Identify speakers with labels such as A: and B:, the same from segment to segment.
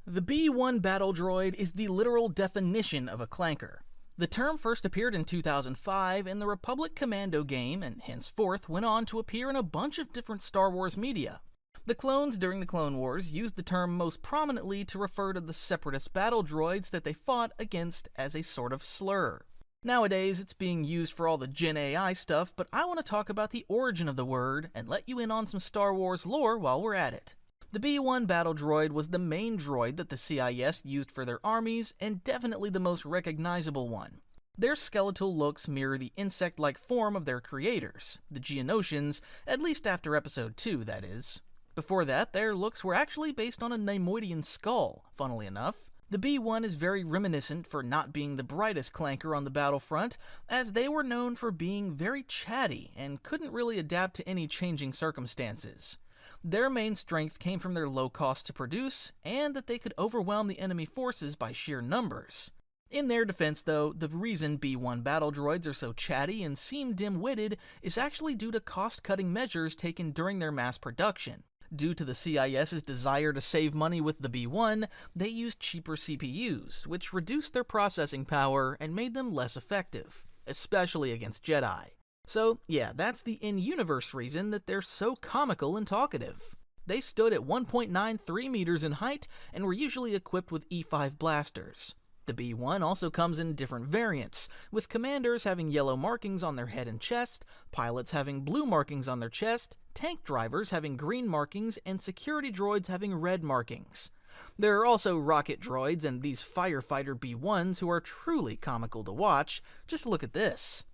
A: The B-1 battle droid is the literal definition of a clanker. The term first appeared in 2005 in the Republic Commando game and henceforth went on to appear in a bunch of different Star Wars media. The clones during the Clone Wars used the term most prominently to refer to the Separatist battle droids that they fought against as a sort of slur. Nowadays, it's being used for all the Gen AI stuff, but I want to talk about the origin of the word and let you in on some Star Wars lore while we're at it. The B-1 battle droid was the main droid that the CIS used for their armies, and definitely the most recognizable one. Their skeletal looks mirror the insect-like form of their creators, the Geonosians, at least after Episode 2, that is. Before that, their looks were actually based on a Neimoidian skull, funnily enough. The B-1 is very reminiscent for not being the brightest clanker on the battlefront, as they were known for being very chatty and couldn't really adapt to any changing circumstances. Their main strength came from their low cost to produce, and that they could overwhelm the enemy forces by sheer numbers. In their defense, though, the reason B-1 battle droids are so chatty and seem dim-witted is actually due to cost-cutting measures taken during their mass production. Due to the CIS's desire to save money with the B-1, they used cheaper CPUs, which reduced their processing power and made them less effective, especially against Jedi. So, yeah, that's the in-universe reason that they're so comical and talkative. They stood at 1.93 meters in height and were usually equipped with E5 blasters. The B-1 also comes in different variants, with commanders having yellow markings on their head and chest, pilots having blue markings on their chest, tank drivers having green markings, and security droids having red markings. There are also rocket droids and these firefighter B-1s who are truly comical to watch. Just look at this.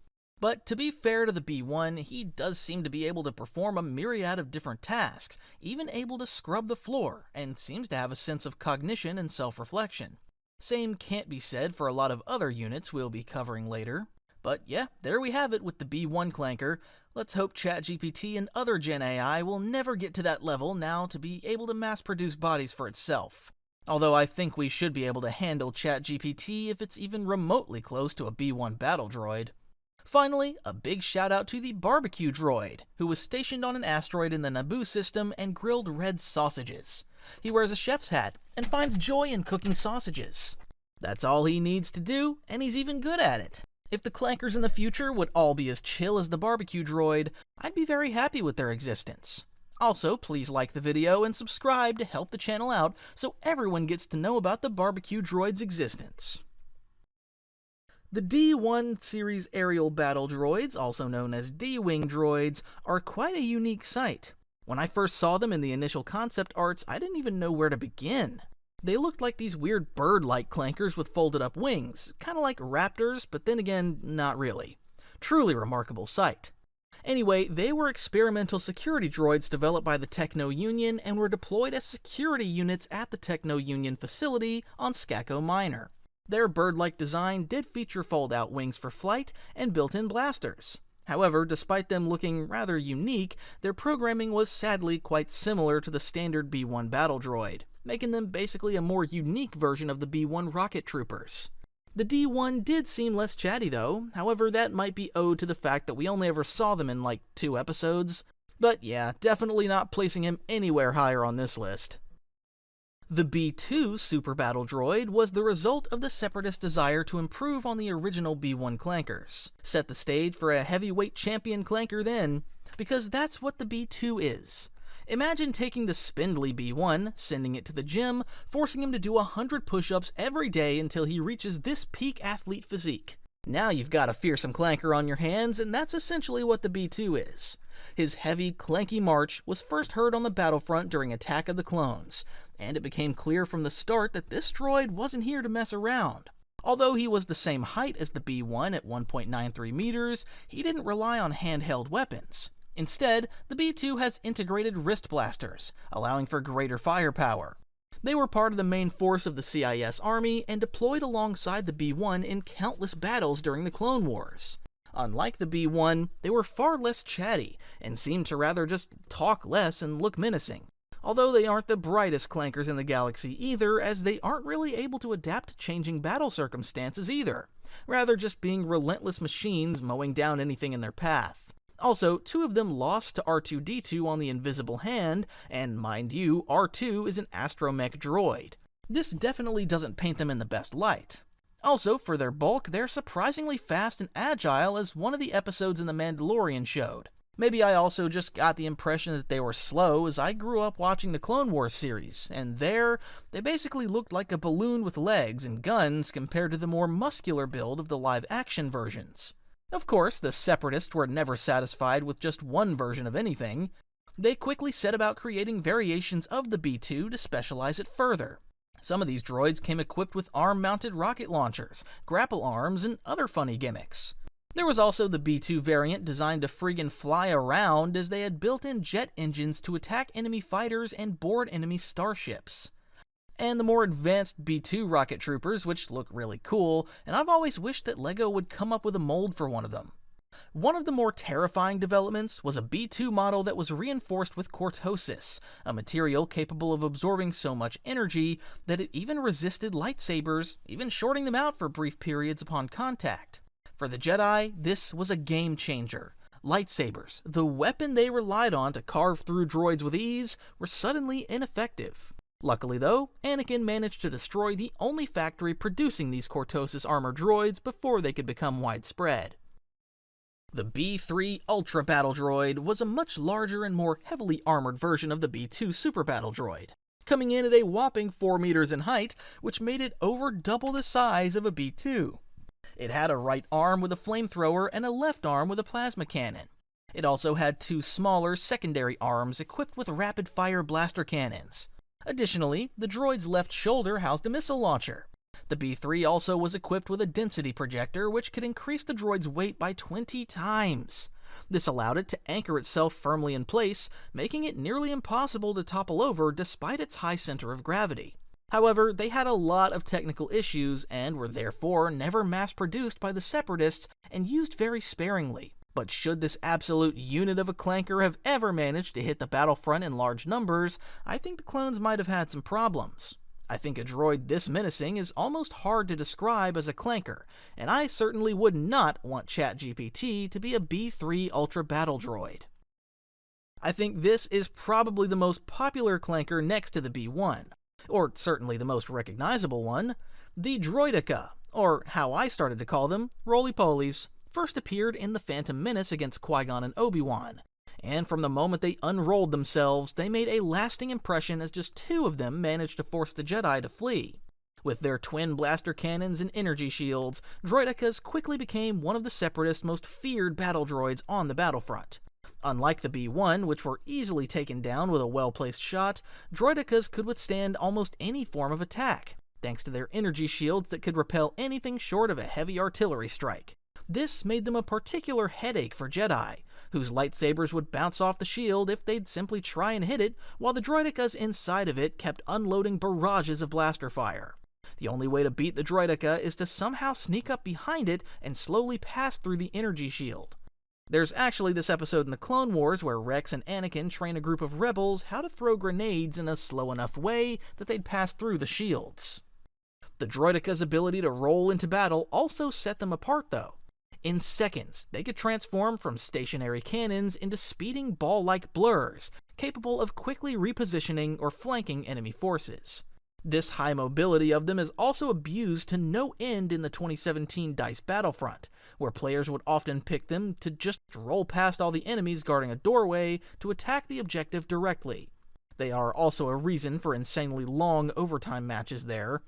A: But to be fair to the B-1, he does seem to be able to perform a myriad of different tasks, even able to scrub the floor, and seems to have a sense of cognition and self-reflection. Same can't be said for a lot of other units we'll be covering later. But yeah, there we have it with the B-1 clanker. Let's hope ChatGPT and other Gen AI will never get to that level now to be able to mass-produce bodies for itself. Although I think we should be able to handle ChatGPT if it's even remotely close to a B-1 battle droid. Finally, a big shout out to the barbecue droid, who was stationed on an asteroid in the Naboo system and grilled red sausages. He wears a chef's hat and finds joy in cooking sausages. That's all he needs to do, and he's even good at it. If the clankers in the future would all be as chill as the barbecue droid, I'd be very happy with their existence. Also, please like the video and subscribe to help the channel out so everyone gets to know about the barbecue droid's existence. The D-1 series aerial battle droids, also known as D-Wing droids, are quite a unique sight. When I first saw them in the initial concept arts, I didn't even know where to begin. They looked like these weird bird-like clankers with folded-up wings, kind of like raptors, but then again, not really. Truly remarkable sight. Anyway, they were experimental security droids developed by the Techno-Union and were deployed as security units at the Techno-Union facility on Skako Minor. Their bird-like design did feature fold-out wings for flight and built-in blasters. However, despite them looking rather unique, their programming was sadly quite similar to the standard B-1 battle droid, making them basically a more unique version of the B-1 rocket troopers. The D-1 did seem less chatty though, however that might be owed to the fact that we only ever saw them in like 2 episodes. But yeah, definitely not placing him anywhere higher on this list. The B-2 Super Battle Droid was the result of the Separatist desire to improve on the original B-1 clankers. Set the stage for a heavyweight champion clanker then, because that's what the B-2 is. Imagine taking the spindly B-1, sending it to the gym, forcing him to do 100 push-ups every day until he reaches this peak athlete physique. Now you've got a fearsome clanker on your hands, and that's essentially what the B-2 is. His heavy, clanky march was first heard on the battlefront during Attack of the Clones, and it became clear from the start that this droid wasn't here to mess around. Although he was the same height as the B-1 at 1.93 meters, he didn't rely on handheld weapons. Instead, the B-2 has integrated wrist blasters, allowing for greater firepower. They were part of the main force of the CIS army and deployed alongside the B-1 in countless battles during the Clone Wars. Unlike the B-1, they were far less chatty and seemed to rather just talk less and look menacing. Although they aren't the brightest clankers in the galaxy either, as they aren't really able to adapt to changing battle circumstances either, rather just being relentless machines mowing down anything in their path. Also, 2 of them lost to R2-D2 on the Invisible Hand, and mind you, R2 is an astromech droid. This definitely doesn't paint them in the best light. Also, for their bulk, they're surprisingly fast and agile, as one of the episodes in The Mandalorian showed. Maybe I also just got the impression that they were slow, as I grew up watching the Clone Wars series, and there, they basically looked like a balloon with legs and guns compared to the more muscular build of the live-action versions. Of course, the Separatists were never satisfied with just one version of anything. They quickly set about creating variations of the B-2 to specialize it further. Some of these droids came equipped with arm-mounted rocket launchers, grapple arms, and other funny gimmicks. There was also the B-2 variant designed to friggin' fly around, as they had built-in jet engines to attack enemy fighters and board enemy starships. And the more advanced B-2 rocket troopers, which look really cool, and I've always wished that LEGO would come up with a mold for one of them. One of the more terrifying developments was a B-2 model that was reinforced with cortosis, a material capable of absorbing so much energy that it even resisted lightsabers, even shorting them out for brief periods upon contact. For the Jedi, this was a game changer. Lightsabers, the weapon they relied on to carve through droids with ease, were suddenly ineffective. Luckily though, Anakin managed to destroy the only factory producing these cortosis armor droids before they could become widespread. The B-3 Ultra Battle Droid was a much larger and more heavily armored version of the B-2 Super Battle Droid, coming in at a whopping 4 meters in height, which made it over double the size of a B-2. It had a right arm with a flamethrower and a left arm with a plasma cannon. It also had 2 smaller secondary arms equipped with rapid-fire blaster cannons. Additionally, the droid's left shoulder housed a missile launcher. The B-3 also was equipped with a density projector, which could increase the droid's weight by 20 times. This allowed it to anchor itself firmly in place, making it nearly impossible to topple over despite its high center of gravity. However, they had a lot of technical issues and were therefore never mass-produced by the Separatists and used very sparingly. But should this absolute unit of a Clanker have ever managed to hit the battlefront in large numbers, I think the clones might have had some problems. I think a droid this menacing is almost hard to describe as a Clanker, and I certainly would not want ChatGPT to be a B-3 Ultra Battle Droid. I think this is probably the most popular Clanker next to the B-1, or certainly the most recognizable one. The Droideka, or how I started to call them, roly-polies, first appeared in The Phantom Menace against Qui-Gon and Obi-Wan. And from the moment they unrolled themselves, they made a lasting impression as just 2 of them managed to force the Jedi to flee. With their twin blaster cannons and energy shields, Droidekas quickly became one of the Separatists' most feared battle droids on the battlefront. Unlike the B-1, which were easily taken down with a well-placed shot, Droidekas could withstand almost any form of attack, thanks to their energy shields that could repel anything short of a heavy artillery strike. This made them a particular headache for Jedi, whose lightsabers would bounce off the shield if they'd simply try and hit it, while the Droidekas inside of it kept unloading barrages of blaster fire. The only way to beat the Droideka is to somehow sneak up behind it and slowly pass through the energy shield. There's actually this episode in the Clone Wars where Rex and Anakin train a group of rebels how to throw grenades in a slow enough way that they'd pass through the shields. The Droideka's ability to roll into battle also set them apart though. In seconds, they could transform from stationary cannons into speeding ball-like blurs, capable of quickly repositioning or flanking enemy forces. This high mobility of them is also abused to no end in the 2017 DICE Battlefront, where players would often pick them to just roll past all the enemies guarding a doorway to attack the objective directly. They are also a reason for insanely long overtime matches there.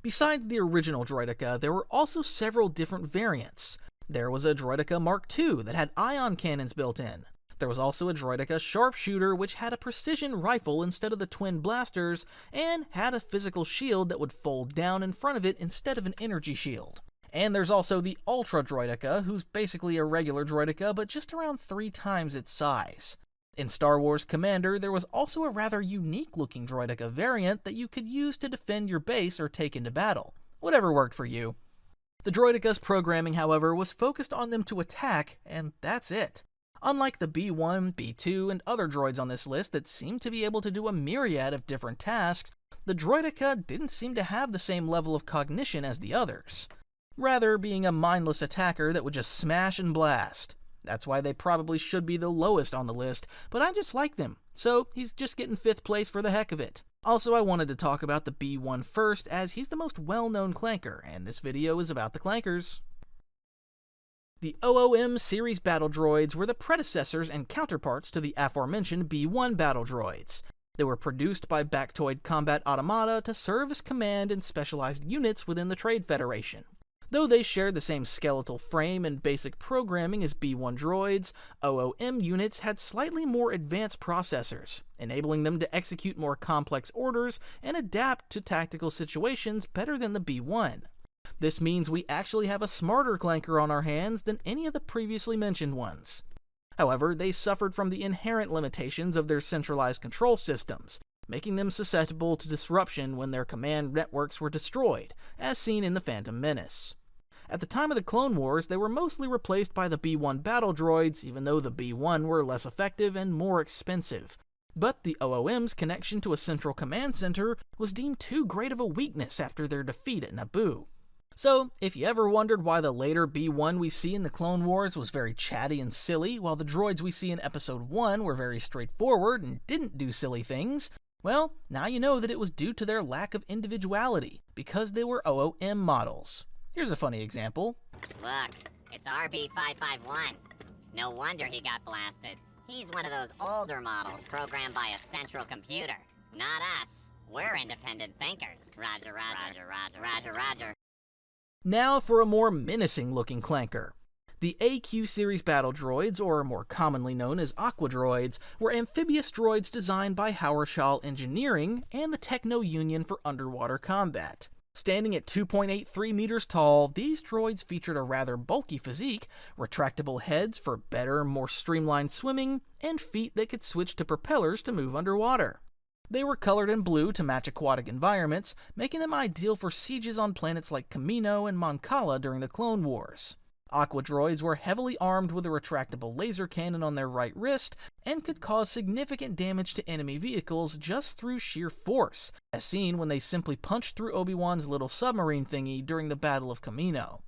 A: Besides the original Droideka, there were also several different variants. There was a Droideka Mark II that had ion cannons built in. There was also a Droideka Sharpshooter which had a precision rifle instead of the twin blasters, and had a physical shield that would fold down in front of it instead of an energy shield. And there's also the Ultra Droideka, who's basically a regular Droideka but just around 3 times its size. In Star Wars Commander, there was also a rather unique-looking Droideka variant that you could use to defend your base or take into battle. Whatever worked for you. The Droideka's programming, however, was focused on them to attack, and that's it. Unlike the B-1, B-2, and other droids on this list that seem to be able to do a myriad of different tasks, the Droideka didn't seem to have the same level of cognition as the others, rather being a mindless attacker that would just smash and blast. That's why they probably should be the lowest on the list, but I just like them, so he's just getting 5th place for the heck of it. Also, I wanted to talk about the B1 first, as he's the most well-known Clanker, and this video is about the Clankers. The OOM series battle droids were the predecessors and counterparts to the aforementioned B1 battle droids. They were produced by Bactoid Combat Automata to serve as command and specialized units within the Trade Federation. Though they shared the same skeletal frame and basic programming as B1 droids, OOM units had slightly more advanced processors, enabling them to execute more complex orders and adapt to tactical situations better than the B1. This means we actually have a smarter Clanker on our hands than any of the previously mentioned ones. However, they suffered from the inherent limitations of their centralized control systems, making them susceptible to disruption when their command networks were destroyed, as seen in the Phantom Menace. At the time of the Clone Wars, they were mostly replaced by the B1 battle droids, even though the B1 were less effective and more expensive. But the OOM's connection to a central command center was deemed too great of a weakness after their defeat at Naboo. So, if you ever wondered why the later B1 we see in the Clone Wars was very chatty and silly, while the droids we see in Episode 1 were very straightforward and didn't do silly things, well, now you know that it was due to their lack of individuality, because they were OOM models. Here's a funny example.
B: Look, it's RB551. No wonder he got blasted. He's one of those older models programmed by a central computer. Not us. We're independent thinkers. Roger, roger, roger, roger, roger, roger.
A: Now for a more menacing-looking Clanker. The AQ series battle droids, or more commonly known as Aqua droids, were amphibious droids designed by Hauerschall Engineering and the Techno Union for underwater combat. Standing at 2.83 meters tall, these droids featured a rather bulky physique, retractable heads for better, more streamlined swimming, and feet that could switch to propellers to move underwater. They were colored in blue to match aquatic environments, making them ideal for sieges on planets like Kamino and Mon Cala during the Clone Wars. Aqua droids were heavily armed with a retractable laser cannon on their right wrist and could cause significant damage to enemy vehicles just through sheer force, as seen when they simply punched through Obi-Wan's little submarine thingy during the Battle of Kamino.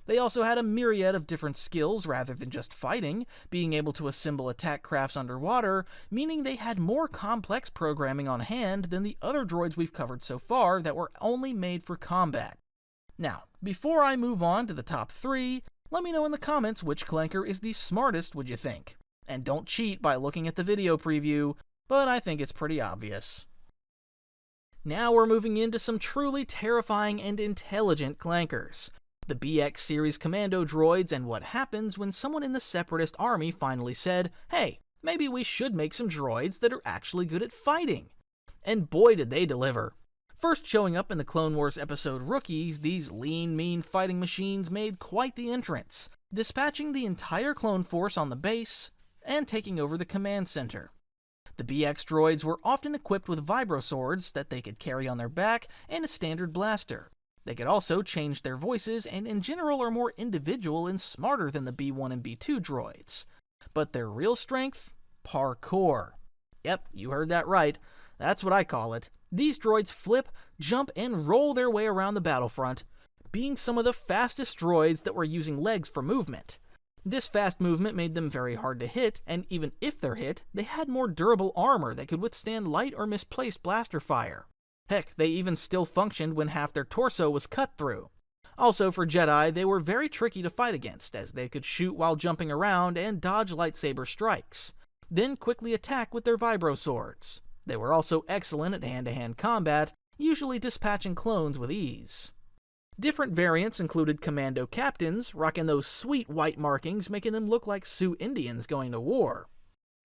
A: They also had a myriad of different skills rather than just fighting, being able to assemble attack crafts underwater, meaning they had more complex programming on hand than the other droids we've covered so far that were only made for combat. Now, before I move on to the top 3, let me know in the comments which Clanker is the smartest, would you think? And don't cheat by looking at the video preview, but I think it's pretty obvious. Now we're moving into some truly terrifying and intelligent Clankers. The BX series commando droids, and what happens when someone in the Separatist army finally said, hey, maybe we should make some droids that are actually good at fighting. And boy did they deliver. First showing up in the Clone Wars episode Rookies, these lean, mean fighting machines made quite the entrance, dispatching the entire clone force on the base and taking over the command center. The BX droids were often equipped with vibro swords that they could carry on their back and a standard blaster. They could also change their voices and in general are more individual and smarter than the B1 and B2 droids. But their real strength? Parkour. Yep, you heard that right. That's what I call it. These droids flip, jump, and roll their way around the battlefront, being some of the fastest droids that were using legs for movement. This fast movement made them very hard to hit, and even if they're hit, they had more durable armor that could withstand light or misplaced blaster fire. Heck, they even still functioned when half their torso was cut through. Also, for Jedi, they were very tricky to fight against, as they could shoot while jumping around and dodge lightsaber strikes, then quickly attack with their vibro swords. They were also excellent at hand-to-hand combat, usually dispatching clones with ease. Different variants included commando captains, rocking those sweet white markings, making them look like Sioux Indians going to war.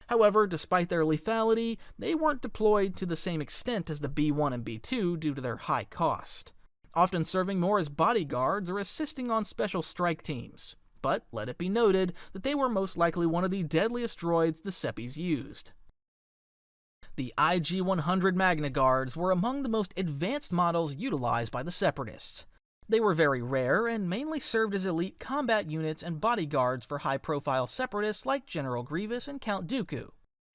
A: However, despite their lethality, they weren't deployed to the same extent as the B1 and B2 due to their high cost, often serving more as bodyguards or assisting on special strike teams. But let it be noted that they were most likely one of the deadliest droids the Seppies used. The IG-100 MagnaGuards were among the most advanced models utilized by the Separatists. They were very rare and mainly served as elite combat units and bodyguards for high-profile Separatists like General Grievous and Count Dooku.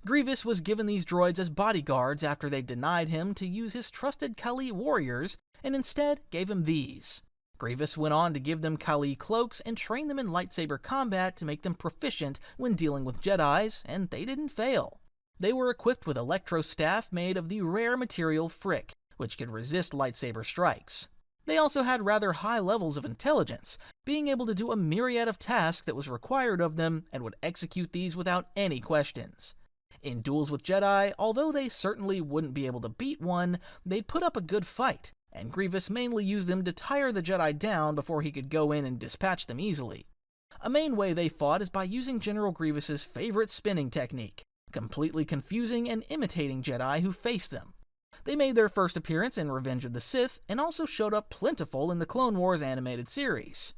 A: Grievous was given these droids as bodyguards after they denied him to use his trusted Kali warriors and instead gave him these. Grievous went on to give them Kali cloaks and train them in lightsaber combat to make them proficient when dealing with Jedis, and they didn't fail. They were equipped with electro staff made of the rare material Frick, which could resist lightsaber strikes. They also had rather high levels of intelligence, being able to do a myriad of tasks that was required of them and would execute these without any questions. In duels with Jedi, although they certainly wouldn't be able to beat one, they'd put up a good fight, and Grievous mainly used them to tire the Jedi down before he could go in and dispatch them easily. A main way they fought is by using General Grievous's favorite spinning technique, completely confusing and imitating Jedi who faced them. They made their first appearance in Revenge of the Sith, and also showed up plentiful in the Clone Wars animated series.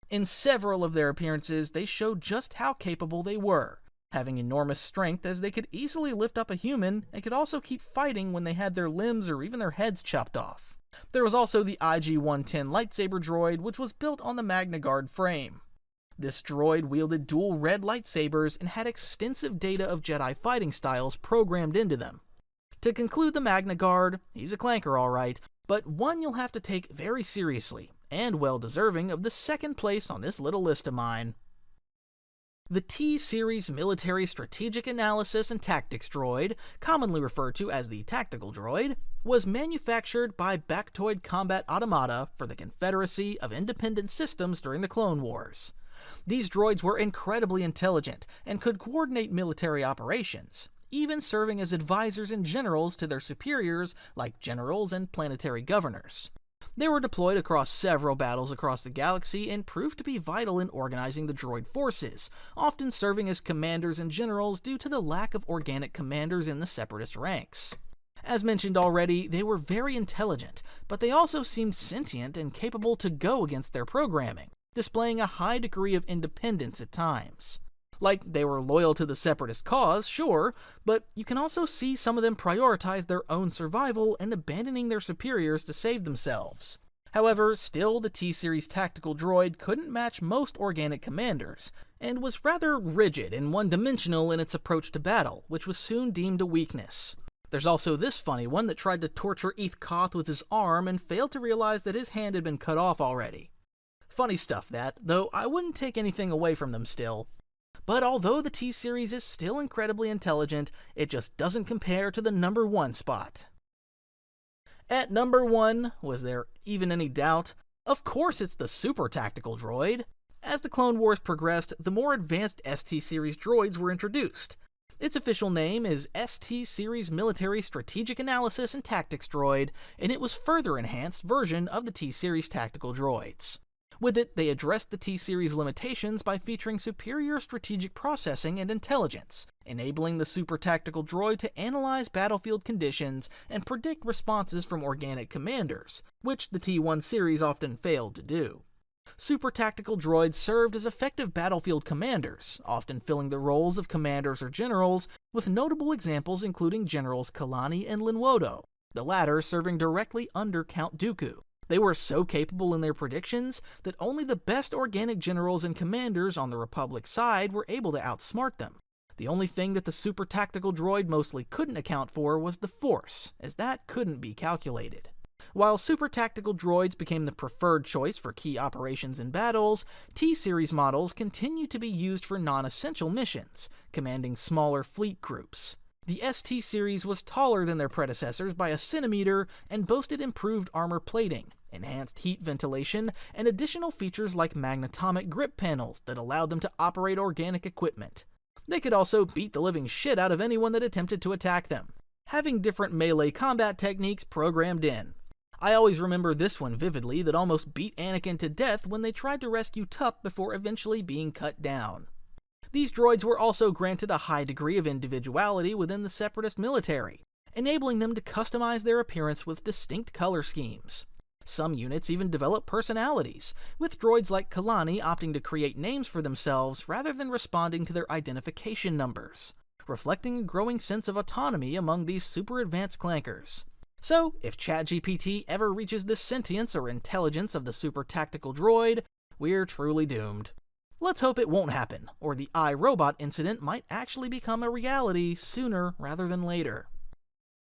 A: In several of their appearances, they showed just how capable they were, having enormous strength as they could easily lift up a human and could also keep fighting when they had their limbs or even their heads chopped off. There was also the IG-110 lightsaber droid, which was built on the MagnaGuard frame. This droid wielded dual red lightsabers and had extensive data of Jedi fighting styles programmed into them. To conclude the MagnaGuard, he's a Clanker alright, but one you'll have to take very seriously, and well deserving of the second place on this little list of mine. The T-Series Military Strategic Analysis and Tactics Droid, commonly referred to as the Tactical Droid, was manufactured by Bactoid Combat Automata for the Confederacy of Independent Systems during the Clone Wars. These droids were incredibly intelligent and could coordinate military operations, even serving as advisors and generals to their superiors like generals and planetary governors. They were deployed across several battles across the galaxy and proved to be vital in organizing the droid forces, often serving as commanders and generals due to the lack of organic commanders in the Separatist ranks. As mentioned already, they were very intelligent, but they also seemed sentient and capable to go against their programming, displaying a high degree of independence at times. Like, they were loyal to the Separatist cause, sure, but you can also see some of them prioritize their own survival and abandoning their superiors to save themselves. However, still the T-Series tactical droid couldn't match most organic commanders, and was rather rigid and one-dimensional in its approach to battle, which was soon deemed a weakness. There's also this funny one that tried to torture Eth Koth with his arm and failed to realize that his hand had been cut off already. Funny stuff that, though I wouldn't take anything away from them still. But although the T-Series is still incredibly intelligent, it just doesn't compare to the number 1 spot. At number 1, was there even any doubt? Of course it's the Super Tactical Droid. As the Clone Wars progressed, the more advanced ST-Series droids were introduced. Its official name is ST-Series Military Strategic Analysis and Tactics Droid, and it was a further enhanced version of the T-Series tactical droids. With it, they addressed the T-Series limitations by featuring superior strategic processing and intelligence, enabling the Super Tactical Droid to analyze battlefield conditions and predict responses from organic commanders, which the T1 series often failed to do. Super Tactical Droids served as effective battlefield commanders, often filling the roles of commanders or generals, with notable examples including Generals Kalani and Linwodo, the latter serving directly under Count Dooku. They were so capable in their predictions that only the best organic generals and commanders on the Republic side were able to outsmart them. The only thing that the Super Tactical Droid mostly couldn't account for was the Force, as that couldn't be calculated. While Super Tactical Droids became the preferred choice for key operations and battles, T-Series models continue to be used for non-essential missions, commanding smaller fleet groups. The ST series was taller than their predecessors by a centimeter and boasted improved armor plating, enhanced heat ventilation, and additional features like magnetomic grip panels that allowed them to operate organic equipment. They could also beat the living shit out of anyone that attempted to attack them, having different melee combat techniques programmed in. I always remember this one vividly that almost beat Anakin to death when they tried to rescue Tup before eventually being cut down. These droids were also granted a high degree of individuality within the Separatist military, enabling them to customize their appearance with distinct color schemes. Some units even develop personalities, with droids like Kalani opting to create names for themselves rather than responding to their identification numbers, reflecting a growing sense of autonomy among these super advanced clankers. So, if ChatGPT ever reaches the sentience or intelligence of the Super Tactical Droid, we're truly doomed. Let's hope it won't happen, or the iRobot incident might actually become a reality sooner rather than later.